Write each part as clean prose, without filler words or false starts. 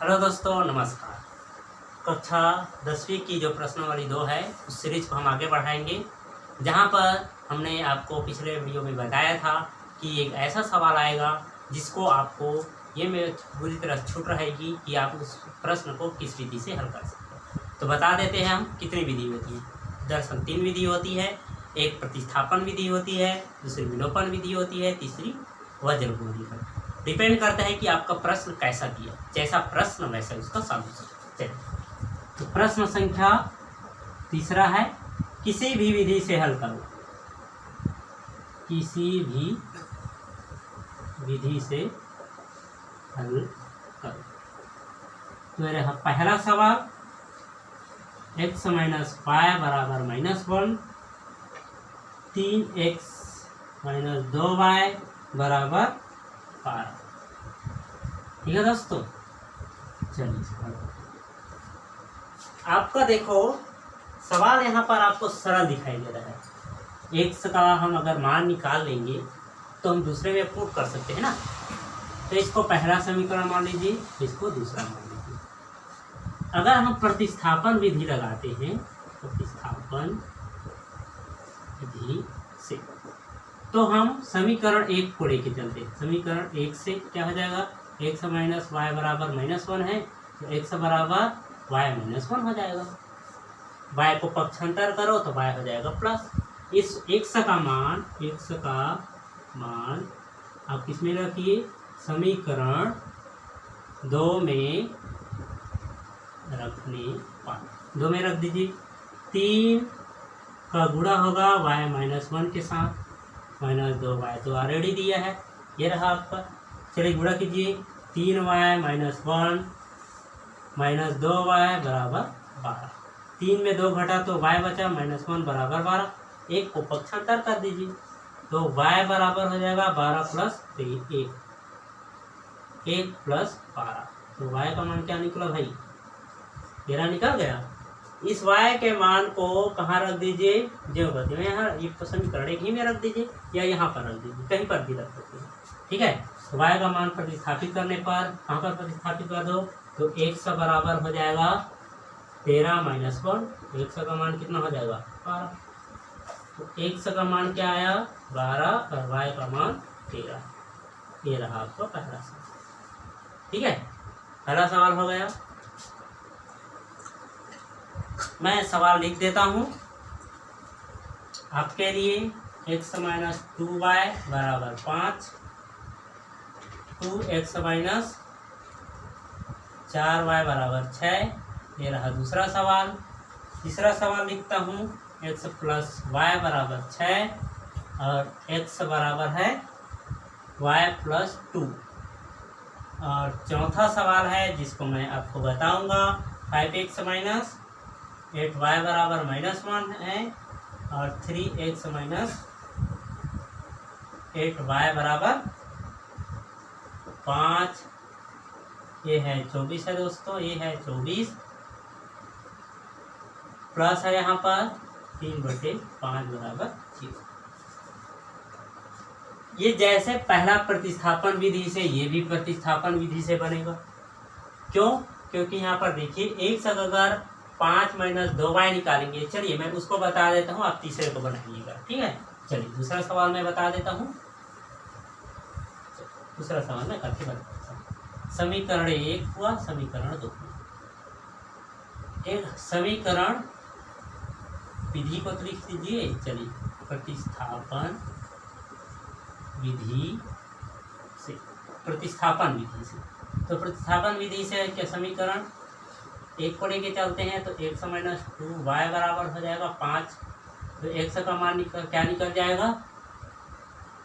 Hello दोस्तों, नमस्कार। कक्षा 10वीं की जो प्रश्नावली 2 है उस सीरीज को हम आगे बढ़ाएंगे, जहां पर हमने आपको पिछले वीडियो में बताया था कि एक ऐसा सवाल आएगा जिसको आपको ये में पूरी तरह छूट रहेगी कि आप उस प्रश्न को किस विधि से हल कर सकते हैं। तो बता देते हैं हम कितनी विधि होती है। दरअसल 3 विधि होती है। एक प्रतिस्थापन विधि होती है, दूसरी विलोपन विधि होती है, तीसरी वज्र विधि है। डिपेंड करता है कि आपका प्रश्न कैसा दिया, जैसा प्रश्न वैसा उसका सॉल्यूशन। चलिए, तो प्रश्न संख्या तीसरा है, किसी भी विधि से हल करो। किसी भी विधि से हल करो। तो मेरे पहला सवाल, x - y बराबर -1, 3x - 2y बराबर 12। ठीक है दोस्तों, चलिए आपका देखो सवाल यहाँ पर आपको सरल दिखाई दे रहा है। x का हम अगर मान निकाल लेंगे तो हम दूसरे में पुट कर सकते हैं ना। तो इसको पहला समीकरण मान लीजिए, इसको दूसरा मान लीजिए। अगर हम प्रतिस्थापन विधि लगाते हैं, प्रतिस्थापन विधि से, तो हम समीकरण 1 को लेके चलते हैं। समीकरण 1 से क्या हो जाएगा, x - y बराबर -1 है, तो x बराबर y -1 हो जाएगा। y को पक्षांतर करो तो y हो जाएगा प्लस। इस x का मान आप किस में रखिए, समीकरण 2 में रखने पर 2 में रख दीजिए। 3 का गुणा होगा y -1 के साथ, -2y तो ऑलरेडी दिया है, ये रहा आपका। चलिए गुणा कीजिए, 3y - 1 - 2y बराबर 12। 3 में 2 घटा तो y बचा, -1 बराबर 12। 1 को पक्षांतर कर दीजिए तो y बराबर हो जाएगा 12 + 3, 1 + 12। तो y का मान क्या निकला भाई, 13 निकल गया। इस y के मान को कहाँ रख दीजिए, जो गति में यहाँ ये समीकरण 1 ही में रख दीजिए या यहाँ पर रख दीजिए, कहीं पर भी रख सकते हैं। ठीक है, तो y का मान प्रतिस्थापित करने पर कहाँ पर प्रतिस्थापित कर दो, तो x बराबर हो जाएगा 13 - 1। x का मान कितना हो जाएगा, 12। तो x का मान क्या आया, 12, और y का मान 13। ये रहा आपका पहला सवाल। ठीक है, पहला सवाल हो गया। मैं सवाल लिख देता हूँ आपके लिए। x - 2y बराबर 5, 2x - 4y बराबर 6। ये रहा दूसरा सवाल। तीसरा सवाल लिखता हूँ, x + y बराबर 6 और x बराबर है y + 2। और चौथा सवाल है जिसको मैं आपको बताऊंगा, 5x - 8y बराबर -1 है और 3x - 8y बराबर 5। ये है 24 है दोस्तों, ये है 24 प्लस है यहाँ पर 3/5 बराबर 0। ये जैसे पहला प्रतिस्थापन विधि से ये भी प्रतिस्थापन विधि से बनेगा। क्यों? क्योंकि यहाँ पर देखिए x अगर 5 - 2y निकालेंगे। चलिए मैं उसको बता देता हूँ, आप तीसरे को बनाइएगा। ठीक है, चलिए दूसरा सवाल मैं बता देता हूँ। दूसरा सवाल मैं करके बताता हूँ। समीकरण 1 हुआ, समीकरण 2 हुआ। एक समीकरण विधि को तो लिख दीजिए। चलिए, प्रतिस्थापन विधि से, प्रतिस्थापन विधि से, तो प्रतिस्थापन विधि से क्या समीकरण 1 को लेके चलते हैं। तो x - 2y बराबर हो जाएगा 5। तो x का मान क्या निकल जाएगा,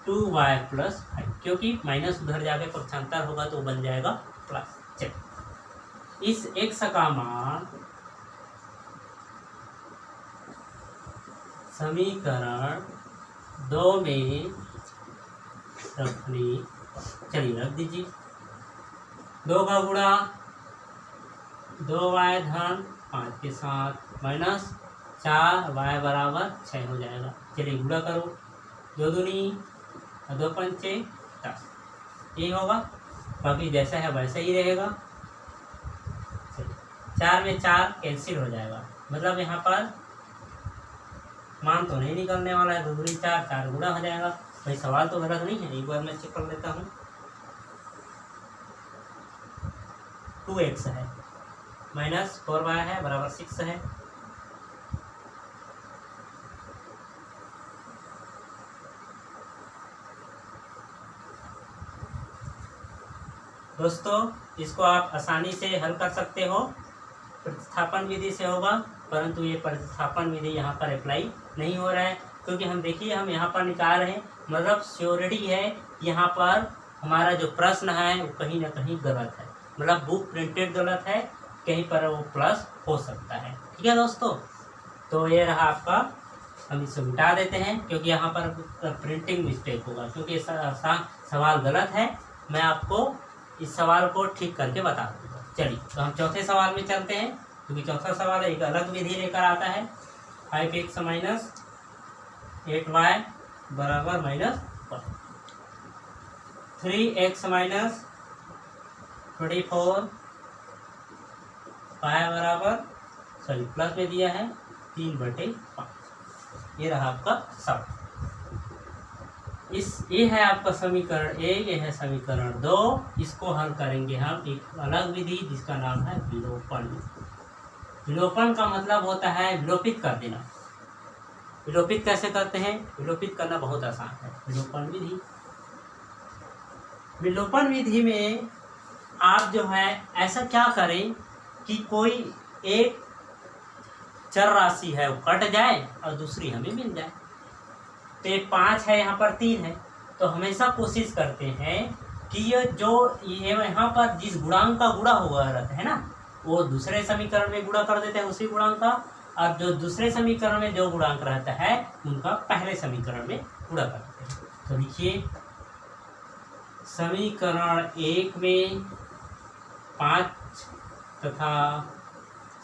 2y + 5, क्योंकि माइनस उधर जाके पक्षांतर होगा तो बन जाएगा प्लस। चलिए, इस x का मान समीकरण 2 में रखने, चलिए रख दीजिए। 2 का गुणा 2y धन 5 के साथ -4y बराबर 6 हो जाएगा। चलिए गुणा करो, 2 दूनी 2 पंचे 10, ये होगा। बाकी जैसा है वैसा ही रहेगा। 4 में 4 कैंसिल हो जाएगा, मतलब यहाँ पर मान तो नहीं निकलने वाला है। 2 दूनी 4, 4 गुना हो जाएगा। भाई सवाल तो गलत नहीं है, एक बार मैं चेक कर लेता हूँ। 2x है माइनस 4y है बराबर 6 है। दोस्तों इसको आप आसानी से हल कर सकते हो, प्रतिस्थापन विधि से होगा, परंतु ये प्रतिस्थापन विधि यहाँ पर अप्लाई नहीं हो रहा है, क्योंकि हम देखिए हम यहाँ पर निकाल रहे हैं, मतलब श्योरिटी है यहाँ पर हमारा जो प्रश्न है वो कहीं ना कहीं गलत है, मतलब बुक प्रिंटेड गलत है, कहीं पर वो प्लस हो सकता है। ठीक है दोस्तों, तो ये रहा आपका, हम इसे मिटा देते हैं क्योंकि यहाँ पर प्रिंटिंग मिस्टेक होगा, क्योंकि सवाल गलत है। मैं आपको इस सवाल को ठीक करके बता दूँगा। चलिए तो हम चौथे सवाल में चलते हैं, क्योंकि चौथा सवाल एक अलग विधि लेकर आता है। 5x माइनस 8y बराबर -1, 3x माइनस 24y बराबर प्लस में दिया है 3/5। ये रहा आपका सब। ये है आपका समीकरण 1, ये है समीकरण 2। इसको हल करेंगे हम एक अलग विधि जिसका नाम है विलोपन। विलोपन का मतलब होता है विलोपित कर देना। विलोपित कैसे करते हैं? विलोपित करना बहुत आसान है। विलोपन विधि, विलोपन विधि में आप जो है ऐसा क्या करें कि कोई एक चर राशि है वो कट जाए और दूसरी हमें मिल जाए। तो ये 5 है, यहाँ पर 3 है, तो हमेशा कोशिश करते हैं कि ये यहाँ पर जिस गुणांक का गुणा हुआ रहता है ना, वो दूसरे समीकरण में गुणा कर देते हैं उसी गुणांक का, और जो दूसरे समीकरण में जो गुणांक रहता है उनका पहले समीकरण में गुणा कर देते हैं। तो देखिए समीकरण 1 में 5 तथा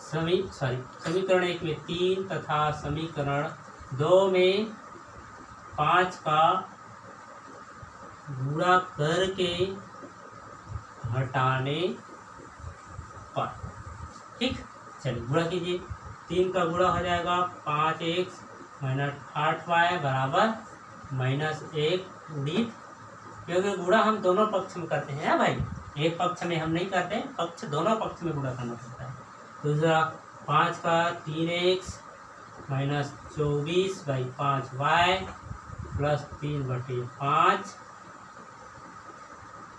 समीकरण 1 में 3 तथा समीकरण 2 में 5 का गुणा करके घटाने पर। ठीक, चलिए गुणा कीजिए। 3 का गुणा हो जाएगा 5x माइनस 8y बराबर -1 उड़ीद, क्योंकि गुणा हम दोनों पक्ष में करते हैं भाई, एक पक्ष में हम नहीं करते, पक्ष दोनों पक्ष में गुणा करना पड़ता है। दूसरा 5 का 3x माइनस 24/5y प्लस 3/5,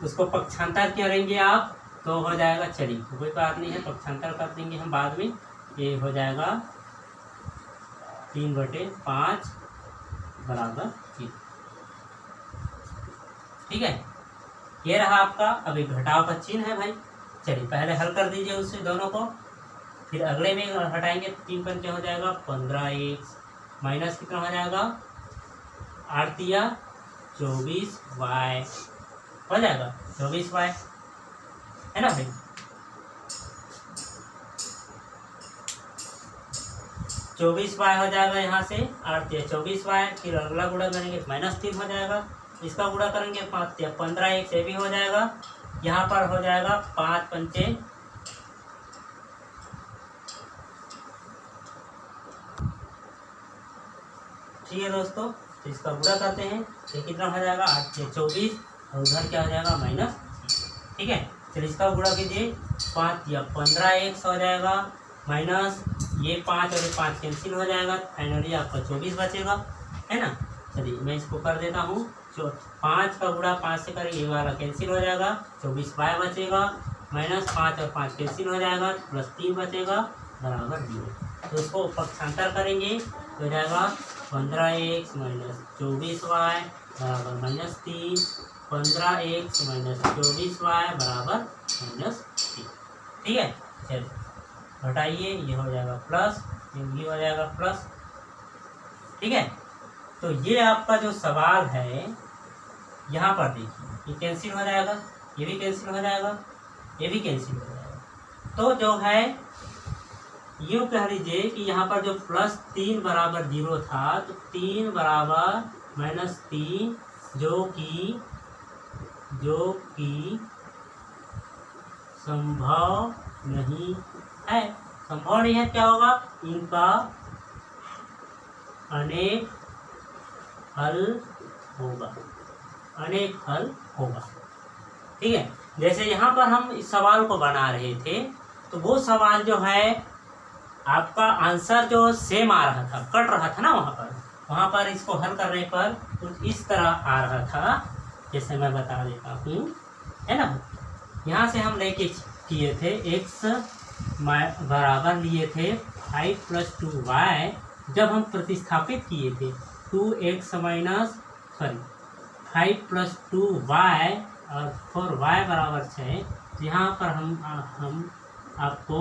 उसको पक्षांतर करेंगे आप तो हो जाएगा, चलिए कोई बात नहीं है, पक्षांतर कर देंगे हम बाद में। ये हो जाएगा 3/5 बराबर 3। ठीक है, ये रहा आपका। अभी घटाव का चिन्ह है भाई, चलिए पहले हल कर दीजिए उससे दोनों को, फिर अगले में हटाएंगे। 3 पर क्या हो जाएगा 15x माइनस कितना हो जाएगा 8 या 24y हो जाएगा, 24y है ना भाई। 24y हो जाएगा यहाँ से, 8 या 24y, फिर अगला गुणा करेंगे -3 हो जाएगा, इसका गुणा करेंगे 5 या 15x, ये भी हो जाएगा। यहाँ पर हो जाएगा 5 पंचे ठीक है दोस्तों, तो इसका गुणा करते हैं, ये कितना हो जाएगा 8 या 24, और उधर क्या हो जाएगा -। ठीक है, चलिए इसका गुणा कीजिए, 5 या 15x हो जाएगा माइनस ये 5 और ये 5 कैंसिल हो जाएगा, फाइनली आपका 24 बचेगा, है ना। चलिए मैं इसको कर देता हूँ, 5 का गुणा 5 से करेंगे, ये वाला कैंसिल हो जाएगा, 24y बचेगा, -5 और 5 कैंसिल हो जाएगा, +3 बचेगा बराबर 0। तो उसको पक्षांतर करेंगे तो हो जाएगा 15x माइनस 24y बराबर -3, 15x माइनस 24y बराबर -3। ठीक है, चलिए घटाइए, ये हो जाएगा प्लस, ये भी हो जाएगा प्लस। ठीक है, तो ये आपका जो सवाल है यहाँ पर देखिए, ये कैंसिल हो जाएगा, ये भी कैंसिल हो जाएगा, ये भी कैंसिल हो जाएगा। तो जो है यूँ कह लीजिए कि यहाँ पर जो +3 बराबर 0 था, तो 3 बराबर -3 जो कि संभव नहीं है, संभव नहीं है क्या होगा, इनका अनेक हल होगा, अनेक हल होगा। ठीक है, जैसे यहाँ पर हम इस सवाल को बना रहे थे तो वो सवाल जो है आपका आंसर जो सेम आ रहा था, कट रहा था ना, वहाँ पर इसको हल करने पर कुछ इस तरह आ रहा था, जैसे मैं बता देता हूँ, है ना। यहाँ से हम लेके किए थे x बराबर लिए थे 5 + 2y, जब हम प्रतिस्थापित किए थे 2x माइनस 5 + 2y और 4y बराबर 6, यहाँ पर हम आपको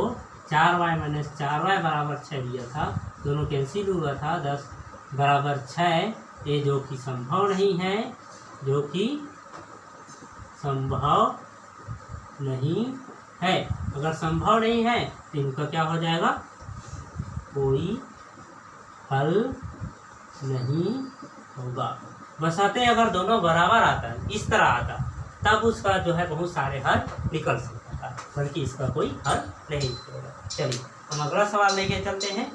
4y - 4y बराबर 6 दिया था, दोनों कैंसिल हुआ था, 10 बराबर 6, ये जो कि संभव नहीं है, जो कि संभव नहीं है। अगर संभव नहीं है तो इनका क्या हो जाएगा, कोई हल नहीं होगा। बशर्ते अगर दोनों बराबर आता है, इस तरह आता, तब उसका जो है बहुत सारे हल निकल सकता था, बल्कि इसका कोई हल नहीं निकलेगा। चलिए हम अगला सवाल लेके चलते हैं।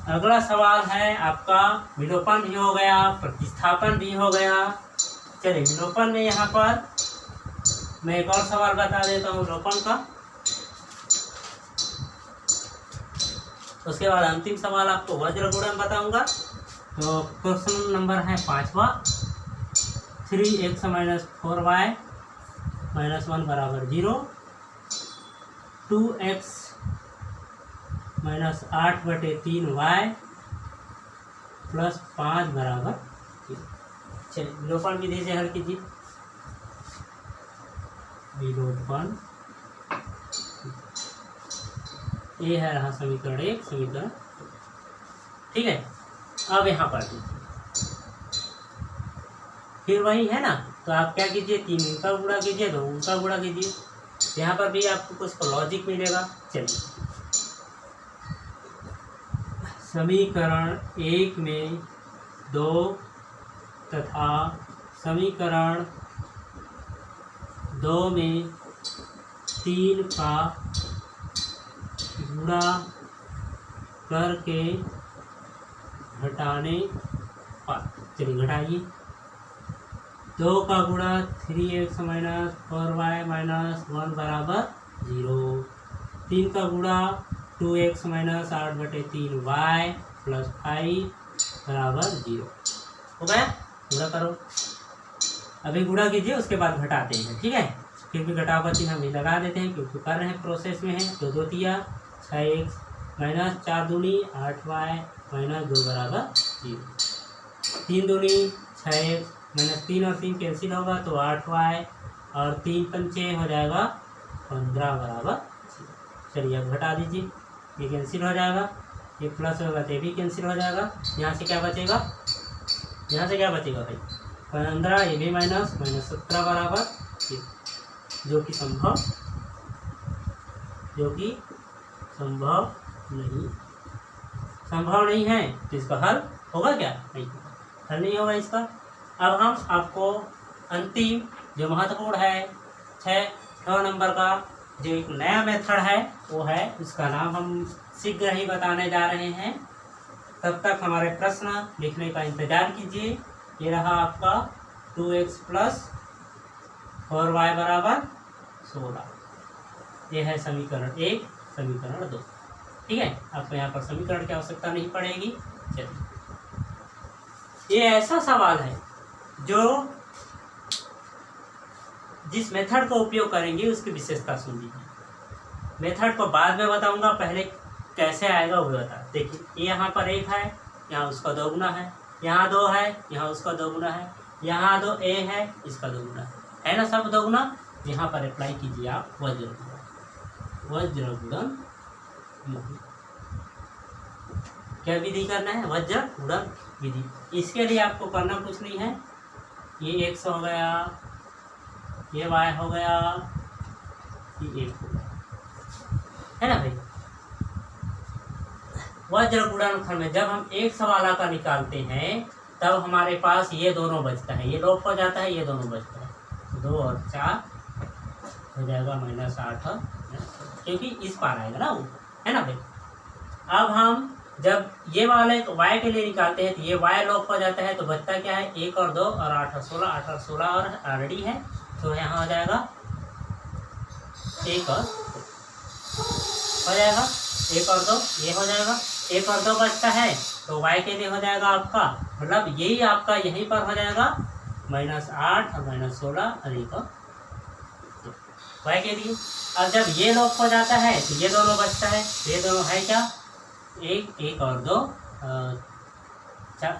अगला सवाल है आपका, विलोपन भी हो गया, प्रतिस्थापन भी हो गया। चलिए विलोपन में यहाँ पर मैं एक और सवाल बता देता हूँ विलोपन का, उसके बाद अंतिम सवाल आपको वज्र गुणन बताऊंगा। तो क्वेश्चन नंबर है 5वां, 3x - 4y - 1 बराबर 0, 2x - 8/3y + 5 बराबर 0। चलिए विलोपन विधि से हल कीजिए। विलोपन ये है रहा समीकरण 1, समीकरण, ठीक है। अब यहाँ पर फिर वही है ना, तो आप क्या कीजिए, 3 इनका गुणा कीजिए, 2 उनका गुणा कीजिए, यहाँ पर भी आपको कुछ लॉजिक मिलेगा। चलिए समीकरण 1 में 2 तथा समीकरण 2 में 3 का गुणा करके घटाने पर, चलिए घटाइए, 2 का गुणा 3x - 4y - 1 बराबर 0, 3 का गुणा 2x - 8/3y + 5 बराबर 0 हो गया। गुणा करो, अभी गुणा कीजिए, उसके बाद घटाते हैं, ठीक है। फिर भी घटाव का चिन्ह हम भी लगा देते हैं क्योंकि कर रहे हैं, प्रोसेस में है। 2 2 तिया 6x - 4 दूनी 8y - 2 बराबर 0, 3 दूनी 6x -3 और 3 कैंसिल होगा तो 8y और 3 पंचे हो जाएगा 15 बराबर 0। चलिए अब घटा दीजिए, ये कैंसिल हो जाएगा, ये प्लस होगा तो ये भी कैंसिल हो जाएगा। यहाँ से क्या बचेगा, यहाँ से क्या बचेगा भाई, 15, ये भी माइनस 17 बराबर 0, जो कि संभव नहीं है। तो इसका हल होगा क्या, नहीं, हल नहीं होगा इसका। अब हम आपको अंतिम जो महत्वपूर्ण है 6 नंबर का जो एक नया मेथड है वो है, उसका नाम हम शीघ्र ही बताने जा रहे हैं। तब तक हमारे प्रश्न लिखने का इंतजार कीजिए। ये रहा आपका 2x + 4y बराबर 16, ये है समीकरण 1, समीकरण 2, ठीक है। आपको यहाँ पर समीकरण की आवश्यकता नहीं पड़ेगी। चलिए ये ऐसा सवाल है जो जिस मेथड का उपयोग करेंगे उसकी विशेषता सुन लीजिए। मेथड को बाद में बताऊंगा, पहले कैसे आएगा वो बता। देखिए यहाँ पर 1 है, यहाँ उसका 2 गुना है, यहाँ 2 है, यहाँ उसका 2 गुना है, यहाँ 2a है, इसका 2 गुना है ना, सब 2 गुना। यहाँ पर अप्लाई कीजिए आप वज्र गुणन क्या विधि करना है, वज्र गुणन विधि। इसके लिए आपको करना कुछ नहीं है, ये x हो गया, ये y हो गया, ये 1 हो गया, है ना भाई। वज्र गुणनखंड में जब हम एक सवाला का निकालते हैं तब हमारे पास ये दोनों बचता है, ये लोप हो जाता है, ये दोनों बचता है, 2 और 4 हो जाएगा -8, क्योंकि इस पार आएगा ना वो, है ना भाई। अब हम जब ये वाले y के लिए निकालते हैं तो ये y लॉक हो जाता है, तो बचता क्या है 1 और 2 और 8 और 16, 8 और 16 और ऑलरेडी है, तो यहाँ हो जाएगा 1 और 2 हो जाएगा, 1 और 2 ये हो जाएगा, 1 और 2 बचता है तो y के लिए हो जाएगा आपका, मतलब यही आपका यहीं पर हो जाएगा -8 और -16 और 1 और 2 y के लिए। अब जब ये लॉक हो जाता है तो ये दोनों बचता है, तो ये दोनों है क्या 1 और 2,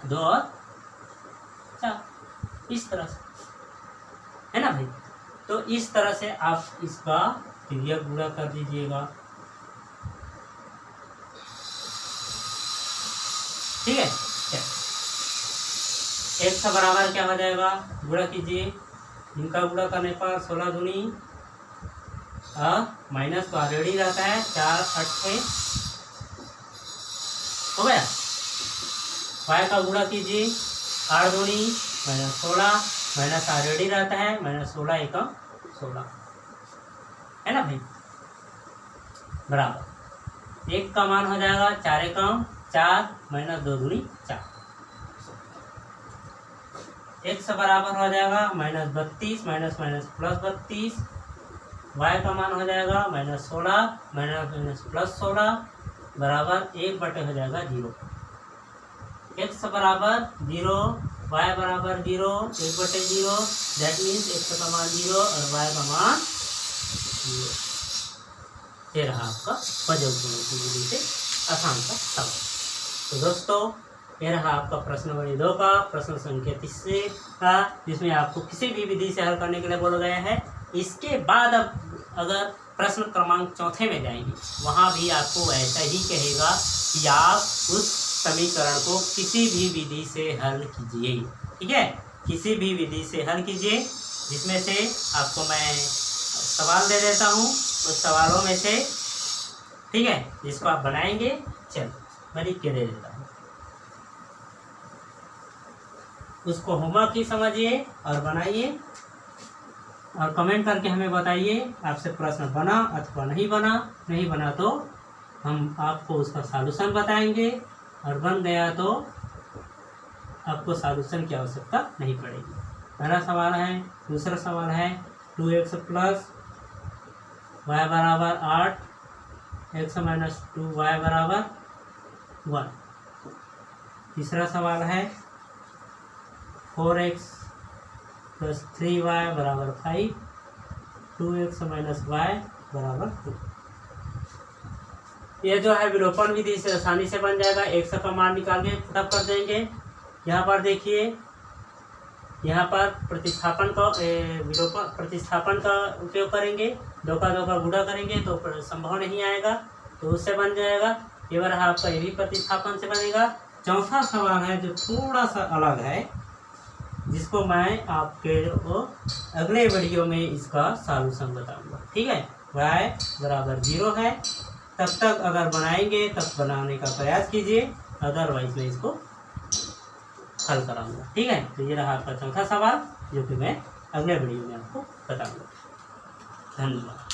2 और 4, इस तरह से, है ना भाई। तो इस तरह से आप इसका तिर्यक गुणा कर दीजिएगा, ठीक है। क्या x का बराबर क्या हो जाएगा, गुणा कीजिए, इनका गुणा करने पर 16 दूनी माइनस तो ऑलरेडी रहता है, 4 8 हो गया। y का गुणा कीजिए, 8 दूनी -16 माइनस ऑलरेडी रहता है, -16 1 16, है ना भाई, बराबर 1 का मान हो जाएगा 4 1 4 -2 दूनी 4, x बराबर हो जाएगा -32 +32, y का मान हो जाएगा -16 +16 बराबर 1 बटे हो जाएगा 0, x बराबर 0, y बराबर 0, 1 बटे 0, दैट मीन्स x का मान 0 और y का मान 0। ये रहा आपका वजह गुणन की विधि से आसान सा सवाल। तो दोस्तों ये रहा आपका प्रश्न नंबर 2 का प्रश्न संख्या 30 का, जिसमें आपको किसी भी विधि से हल करने के लिए बोला गया है। इसके बाद अब अगर प्रश्न क्रमांक 4 में जाएंगे, वहाँ भी आपको ऐसा ही कहेगा कि आप उस समीकरण को किसी भी विधि से हल कीजिए, ठीक है, किसी भी विधि से हल कीजिए, जिसमें से आपको मैं सवाल दे देता हूँ, उस सवालों में से, ठीक है, जिसको आप बनाएंगे। चलो मैं लिख के दे देता हूँ, उसको होमवर्क ही समझिए और बनाइए और कमेंट करके हमें बताइए आपसे प्रश्न बना अथवा नहीं बना। नहीं बना तो हम आपको उसका सॉल्यूशन बताएंगे, और बन गया तो आपको सॉल्यूशन की आवश्यकता नहीं पड़ेगी। पहला सवाल है, दूसरा सवाल है 2x प्लस y बराबर 8, x माइनस 2y बराबर 1। तीसरा सवाल है 4x प्लस 3y बराबर 5, 2x माइनस y बराबर 2। ये जो है विलोपन विधि से आसानी से बन जाएगा। x का मान निकाल के पुटअप कर देंगे। यहाँ पर देखिए, यहाँ पर प्रतिस्थापन का विलोपन प्रतिस्थापन का उपयोग करेंगे, 2 का 2 का गुणा करेंगे तो संभव नहीं आएगा, तो उससे बन जाएगा। ये बार आपका ये भी प्रतिस्थापन से बनेगा। चौथा सवाल है जो थोड़ा सा अलग है, जिसको मैं आपके अगले वीडियो में इसका सॉल्यूशन बताऊंगा, ठीक है। y बराबर 0 है, तब तक अगर बनाएंगे तब बनाने का प्रयास कीजिए, अदरवाइज मैं इसको हल कराऊंगा, ठीक है। तो ये रहा आपका चौथा सवाल, जो कि मैं अगले वीडियो में आपको बताऊंगा। धन्यवाद।